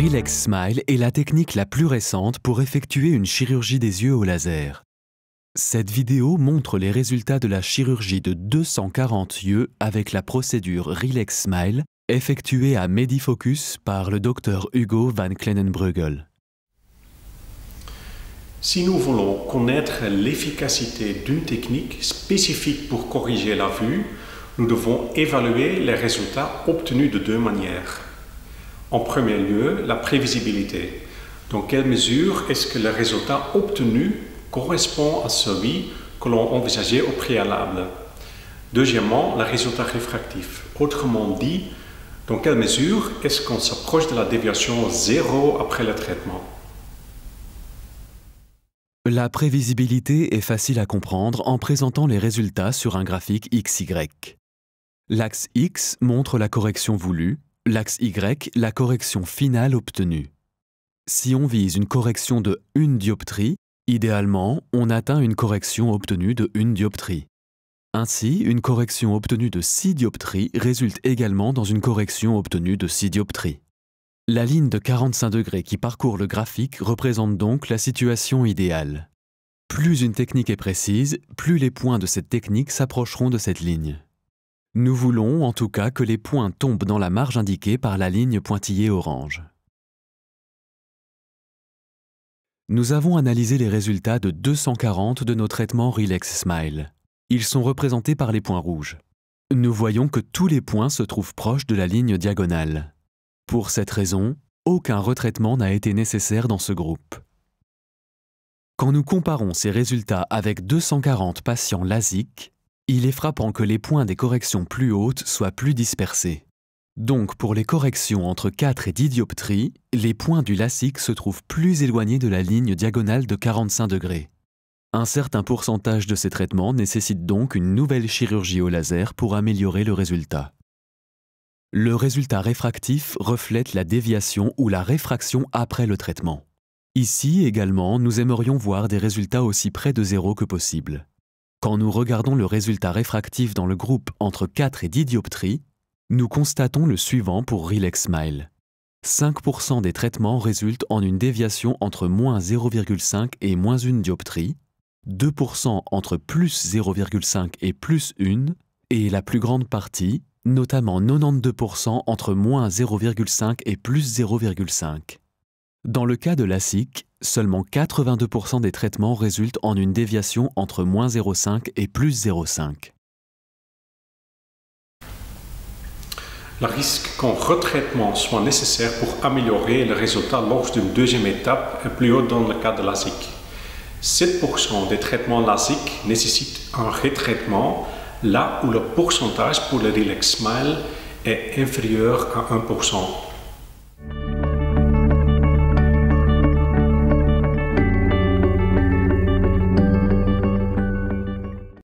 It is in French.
Relax Smile est la technique la plus récente pour effectuer une chirurgie des yeux au laser. Cette vidéo montre les résultats de la chirurgie de 240 yeux avec la procédure Relax Smile effectuée à Medifocus par le Dr Hugo van Kleinenbrugel. Si nous voulons connaître l'efficacité d'une technique spécifique pour corriger la vue, nous devons évaluer les résultats obtenus de deux manières. En premier lieu, la prévisibilité. Dans quelle mesure est-ce que le résultat obtenu correspond à celui que l'on envisageait au préalable? Deuxièmement, le résultat réfractif. Autrement dit, dans quelle mesure est-ce qu'on s'approche de la déviation zéro après le traitement? La prévisibilité est facile à comprendre en présentant les résultats sur un graphique XY. L'axe X montre la correction voulue, l'axe Y la correction finale obtenue. Si on vise une correction de 1 dioptrie, idéalement, on atteint une correction obtenue de 1 dioptrie. Ainsi, une correction obtenue de 6 dioptries résulte également dans une correction obtenue de 6 dioptries. La ligne de 45 degrés qui parcourt le graphique représente donc la situation idéale. Plus une technique est précise, plus les points de cette technique s'approcheront de cette ligne. Nous voulons en tout cas que les points tombent dans la marge indiquée par la ligne pointillée orange. Nous avons analysé les résultats de 240 de nos traitements Relax Smile. Ils sont représentés par les points rouges. Nous voyons que tous les points se trouvent proches de la ligne diagonale. Pour cette raison, aucun retraitement n'a été nécessaire dans ce groupe. Quand nous comparons ces résultats avec 240 patients LASIK, il est frappant que les points des corrections plus hautes soient plus dispersés. Donc pour les corrections entre 4 et 10 dioptries, les points du LASIK se trouvent plus éloignés de la ligne diagonale de 45 degrés. Un certain pourcentage de ces traitements nécessite donc une nouvelle chirurgie au laser pour améliorer le résultat. Le résultat réfractif reflète la déviation ou la réfraction après le traitement. Ici également, nous aimerions voir des résultats aussi près de zéro que possible. Quand nous regardons le résultat réfractif dans le groupe entre 4 et 10 dioptries, nous constatons le suivant pour Relax Smile. 5% des traitements résultent en une déviation entre moins 0,5 et moins 1 dioptrie, 2% entre plus 0,5 et plus 1, et la plus grande partie, notamment 92% entre moins 0,5 et plus 0,5. Dans le cas de LASIK, seulement 82% des traitements résultent en une déviation entre moins 0,5 et plus 0,5. Le risque qu'un retraitement soit nécessaire pour améliorer le résultat lors d'une deuxième étape est plus haut dans le cas de LASIK. 7% des traitements LASIK nécessitent un retraitement, là où le pourcentage pour le Relax Smile est inférieur à 1%.